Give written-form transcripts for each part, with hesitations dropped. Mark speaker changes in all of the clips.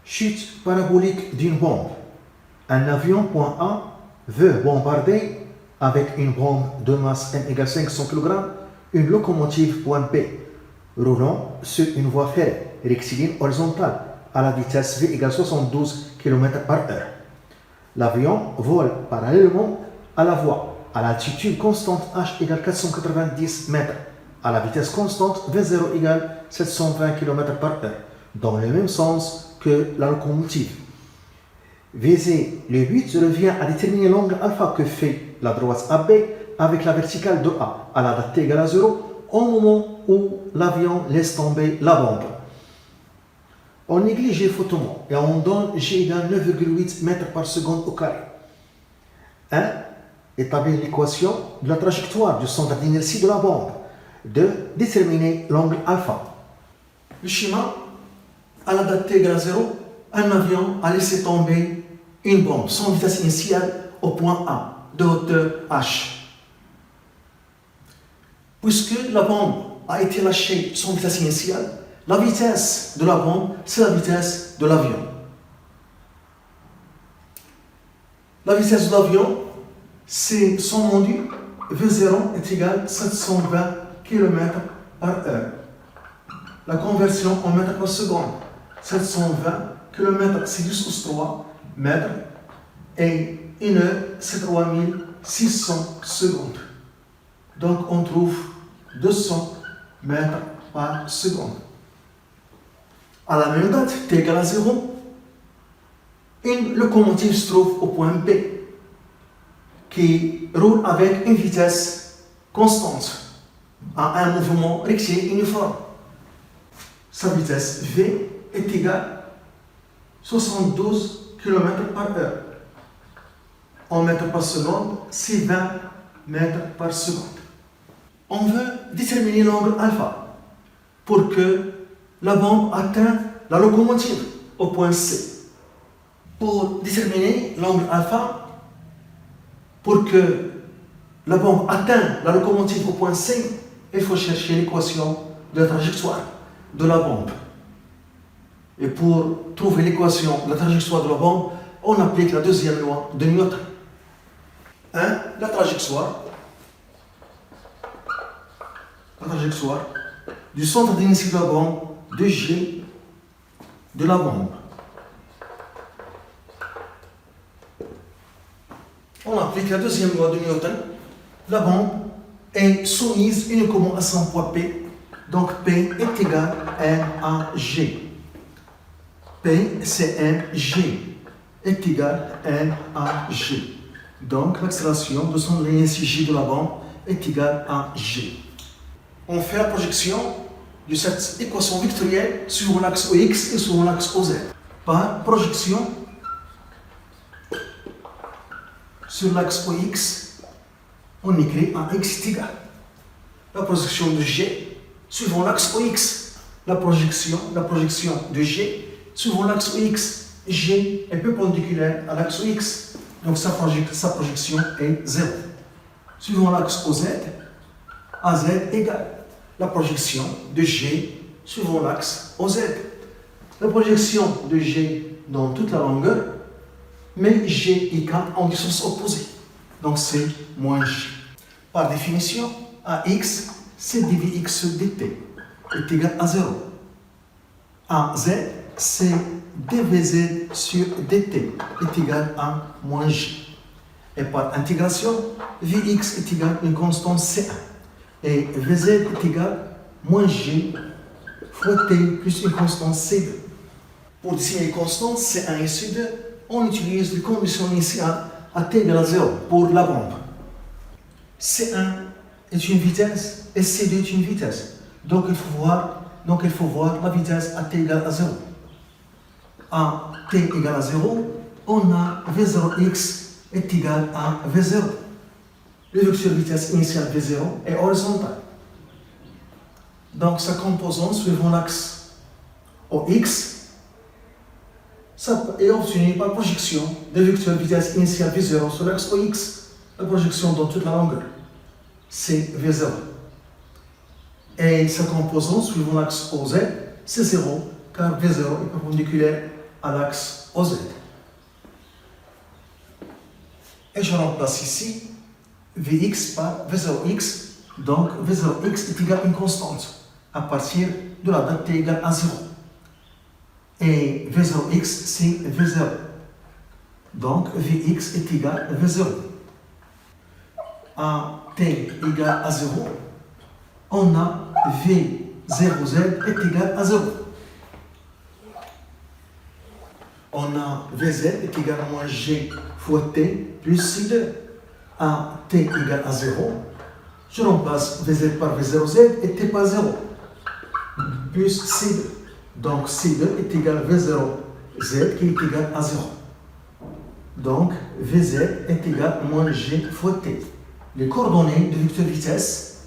Speaker 1: Chute parabolique d'une bombe. Un avion point A veut bombarder avec une bombe de masse M égale 500 kg une locomotive point B roulant sur une voie ferrée rectiligne horizontale à la vitesse V égale 72 km/h. L'avion vole parallèlement à la voie à l'altitude constante H égale 490 mètres à la vitesse constante V0 égale 720 km/h dans le même sens que la locomotive. Viser le but revient à déterminer l'angle alpha que fait la droite AB avec la verticale de A à la date t égale à 0 au moment où l'avion laisse tomber la bombe. On néglige l'éfoutement et on donne G égale 9,8 mètres par seconde au carré. 1. Établir l'équation de la trajectoire du centre d'inertie de la bombe. 2. Déterminer l'angle alpha. Le schéma, à la date t égale à 0, un avion a laissé tomber une bombe sans vitesse initiale au point A de hauteur H. Puisque la bombe a été lâchée sans vitesse initiale, la vitesse de la bombe, c'est la vitesse de l'avion. La vitesse de l'avion, c'est son rendu, V0 est égal à 720 km/h. La conversion en mètres par seconde, 720 km, c'est 10 pouce 3 mètres, et 1 heure, c'est 3600 secondes. Donc on trouve 200 mètres par seconde. À la même date, t égale à 0, une locomotive se trouve au point B, qui roule avec une vitesse constante, à un mouvement rectiligne uniforme. Sa vitesse V est égale à 72 km/h. En mètres par seconde, c'est 20 mètres par seconde. On veut déterminer l'angle alpha pour que la bombe atteigne la locomotive au point C. Pour déterminer l'angle alpha, pour que la bombe atteigne la locomotive au point C, il faut chercher l'équation de la trajectoire de la bombe. Et pour trouver l'équation de la trajectoire de la bombe, on applique la deuxième loi de Newton. 1. La trajectoire du centre d'inertie de la bombe de G de la bombe. On applique la deuxième loi de Newton. La bombe est soumise uniquement à son poids P. Donc P est égal à M à G. P, c'est mg, est égal à m à g. Donc l'accélération de son d'inertie G de la bombe est égale à g. On fait la projection de cette équation vectorielle sur l'axe OX et sur l'axe OZ. Par projection sur l'axe OX, on écrit un x égal. La projection de G suivant l'axe OX. La projection de G suivant l'axe OX. G est perpendiculaire à l'axe OX. Donc sa projection est 0. Suivant l'axe OZ, AZ égale la projection de G suivant l'axe OZ. La projection de G dans toute la longueur, mais G et K en du sens opposé. Donc c'est moins G. Par définition, AX, c'est dvx dt est égal à 0. AZ, c'est dvz sur dt est égal à moins G. Et par intégration, Vx est égal à une constante C1. Et Vz est égal à moins G fois T plus une constante C2. Pour désigner les constantes C1 et C2, on utilise les conditions initiales à T égale à 0 pour la bombe. C1 est une vitesse et C2 est une vitesse. Donc il faut voir la vitesse à T égale à 0. À T égale à 0, on a V0x est égal à V0. Le vecteur vitesse initiale V0 est horizontal. Donc sa composante suivant l'axe OX est obtenue par projection de vecteur vitesse initiale V0 sur l'axe OX. La projection dans toute la longueur, c'est V0. Et sa composante suivant l'axe OZ, c'est 0, car V0 est perpendiculaire à l'axe OZ. Et je remplace ici Vx par V0x. Donc V0x est égal à une constante à partir de la date t égale à 0. Et V0x c'est V0. Donc Vx est égal à V0. À t égale à 0, on a V0z est égal à 0. On a Vz est égal à moins g fois t plus c2. À t égale à 0, je remplace Vz par V0z et t par 0. Plus c2. Donc c2 est égal à V0z qui est égal à 0. Donc Vz est égal à moins g fois t. Les coordonnées de vecteur vitesse,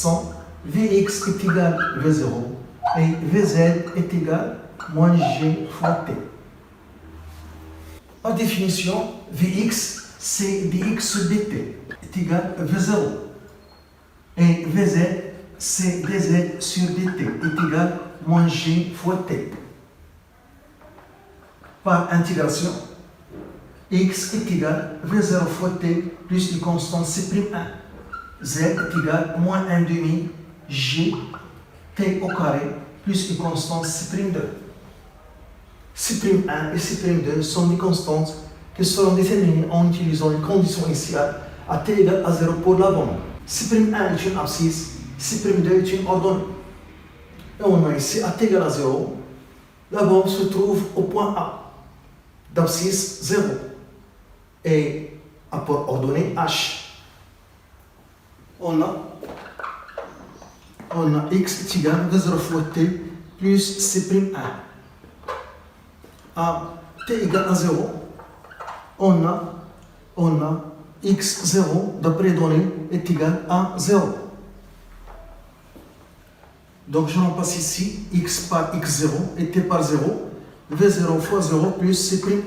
Speaker 1: sont Vx est égal à V0 et Vz est égal à moins g fois t. Par définition, Vx c'est dx sur dt est égal à V0 et Vz c'est dz sur dt est égal à moins g fois t. Par intégration, x est égal à V0 fois t plus une constante c'1. Z est égal à moins 1 demi g t au carré plus une constante c'2. C'1 et C'2 sont des constantes qui seront déterminées en utilisant les conditions initiales à t égale à 0 pour la bombe. C'1 est une abscisse, C'2 est une ordonnée. Et on a ici à t égale à 0, la bombe se trouve au point A d'abscisse 0 et à port ordonnée H. On a x est égal à 0 fois t plus C'1. À t égale à 0, on a x0 d'après données est égal à 0. Donc je remplace ici x par x0 et t par 0, v0 fois 0 plus c'1.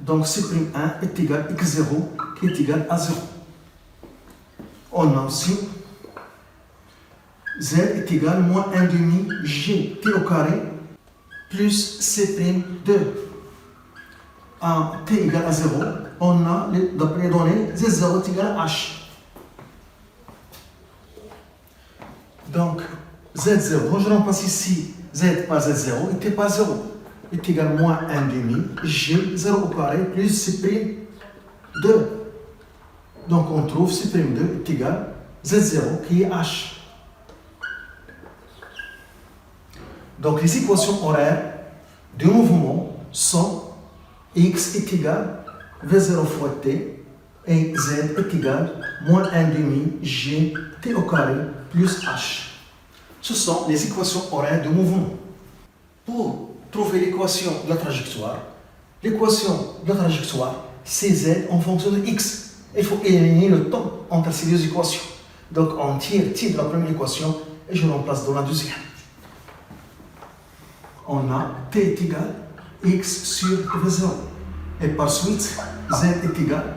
Speaker 1: Donc c'1 est égal à x0 qui est égal à 0. On a aussi z est égal à moins 1 demi g t au carré plus c'2. À t égale à 0, on a d'après les données z0 est égal à h. Donc z0, je remplace ici z par z0 et t par 0 est égal à moins 1 demi g 0 au carré plus c'2. Donc on trouve c'2 est égal à z0 qui est h. Donc les équations horaires du mouvement sont x est égal à v0 fois t et z est égal à moins 1 demi g t au carré plus h. Ce sont les équations horaires du mouvement. Pour trouver l'équation de la trajectoire, c'est z en fonction de x. Il faut éliminer le temps entre ces deux équations. Donc on tire t de la première équation et je remplace dans la deuxième. On a t est égal à x sur v0. Et par suite, z est égal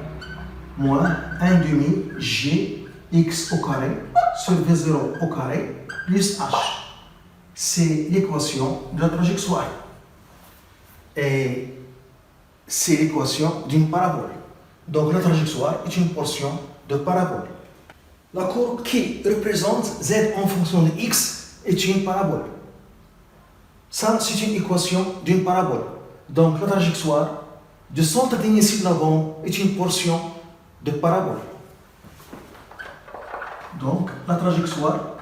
Speaker 1: à moins 1 demi g x au carré sur v0 au carré plus h. C'est l'équation de la trajectoire. Et c'est l'équation d'une parabole. Donc la trajectoire est une portion de parabole. La courbe qui représente z en fonction de x est une parabole. Ça, c'est une équation d'une parabole. Donc la trajectoire du centre d'initié de la bombe est une portion de parabole. Donc la trajectoire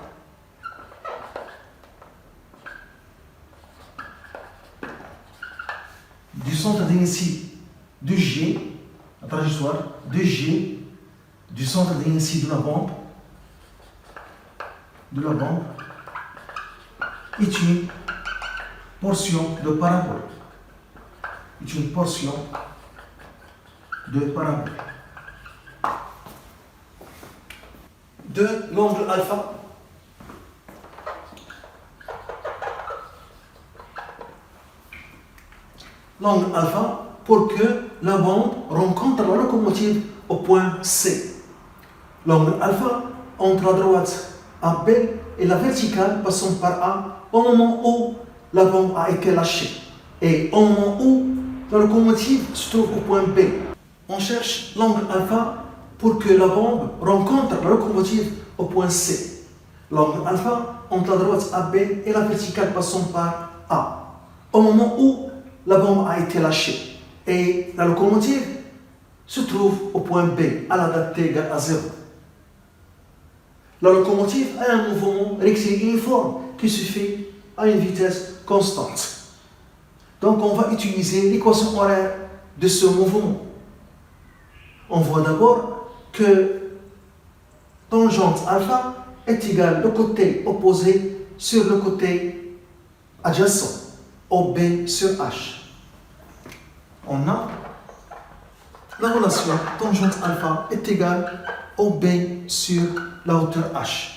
Speaker 1: du centre d'initié de G, la trajectoire de G du centre d'initié de la bombe est une portion de parabole. De l'angle alpha, pour que la bombe rencontre la locomotive au point C. L'angle alpha entre la droite AB et la verticale passant par A au moment où la bombe a été lâchée. Et au moment où la locomotive se trouve au point B, on cherche l'angle alpha pour que la bombe rencontre la locomotive au point C. L'angle alpha entre la droite AB et la verticale passant par A. Au moment où la bombe a été lâchée et la locomotive se trouve au point B à la date t égale à 0. La locomotive a un mouvement rectiligne uniforme qui se fait à une vitesse constante. Donc on va utiliser l'équation horaire de ce mouvement. On voit d'abord que tangente alpha est égale le côté opposé sur le côté adjacent, OB sur H. On a la relation tangente alpha est égale OB sur la hauteur H.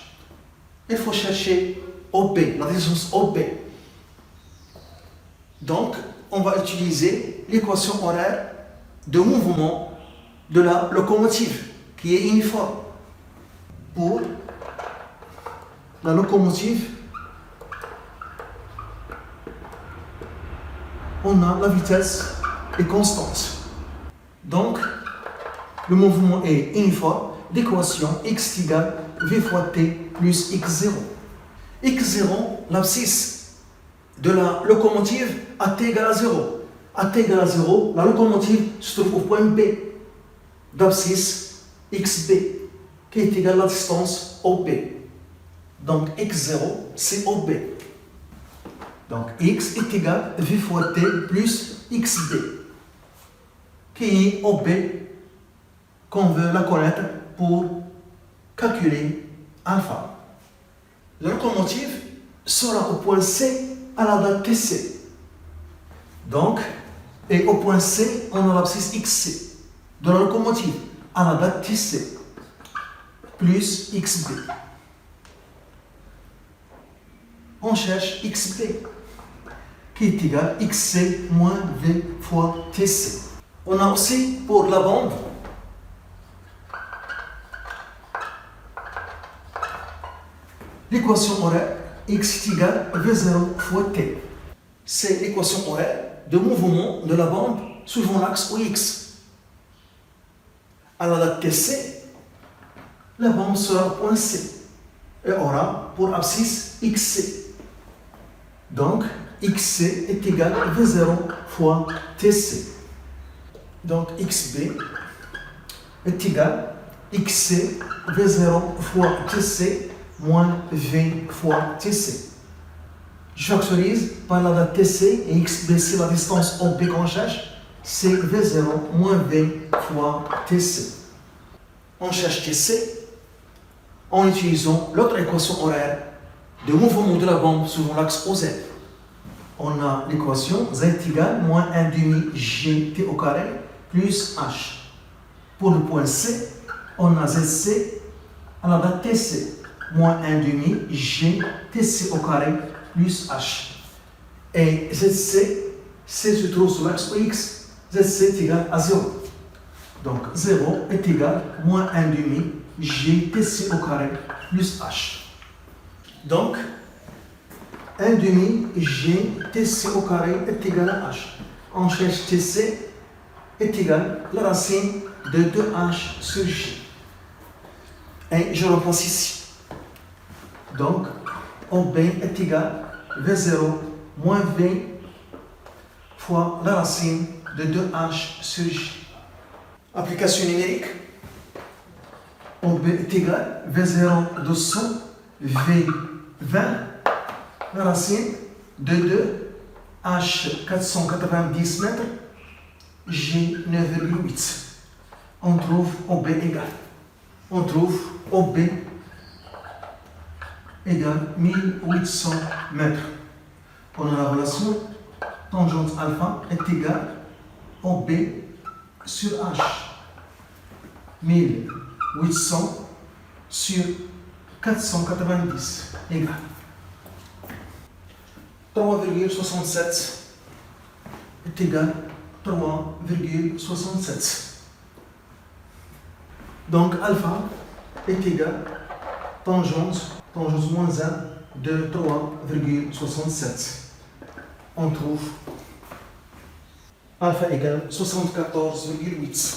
Speaker 1: Il faut chercher OB, la distance OB. Donc, on va utiliser l'équation horaire de mouvement de la locomotive, qui est uniforme. Pour la locomotive, on a la vitesse est constante. Donc, le mouvement est uniforme d'équation x égale v fois t plus x0. x0, l'abscisse de la locomotive à t égale à 0. À t égale à 0, la locomotive se trouve au point B d'abscisse xb, qui est égal à la distance OB. Donc x0, c'est OB. Donc x est égal à v fois t plus xb, qui est OB, qu'on veut la connaître pour calculer alpha. La locomotive sera au point C à la date TC. Donc, et au point C, on a l'abscisse XC de la locomotive à la date TC plus XB. On cherche XB qui est égal à XC moins V fois TC. On a aussi pour la bombe l'équation horaire x est égal à V0 fois T. C'est l'équation horaire de mouvement de la bombe suivant l'axe OX. À la date TC, la bombe sera au point C et aura pour abscisse XC. Donc, XC est égal à V0 fois TC. Donc, XB est égal à XC V0 fois TC moins V fois TC. Je factorise par la date TC et XB, c'est la distance OB qu'on cherche, c'est V0 moins V fois TC. On cherche TC en utilisant l'autre équation horaire de mouvement de la bombe suivant l'axe OZ. On a l'équation Z égale moins 1 demi GT au carré plus H. Pour le point C, on a ZC à la date TC moins 1 demi GTC au carré plus H. Et ZC, C se trouve sur l'axe OX, ZC est égal à 0. Donc 0 est égal à moins 1 demi GTC au carré plus H. Donc 1 demi GTC au carré est égal à H. On cherche TC est égal à la racine de 2H sur G. Et je remplace ici. Donc, OB est égal à V0 moins V fois la racine de 2H sur G. Application numérique. OB est égal à V0 200 V20 la racine de 2 H 490 mètres G 9,8. On trouve OB égal. On trouve OB égale 1800 mètres. On a la relation tangente alpha est égale à OB sur H. 1800 sur 490 égale 3,67 est égal à 3,67. Donc alpha est égal à tangente moins 1 de 3,67. on trouve alpha égale 74,8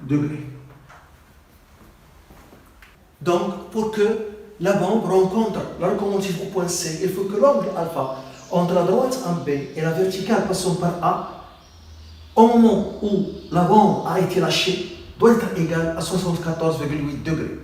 Speaker 1: degrés. Donc, pour que la bombe rencontre la locomotive au point C, il faut que l'angle alpha entre la droite en B et la verticale passant par A, au moment où la bombe a été lâchée, doit être égal à 74,8 degrés.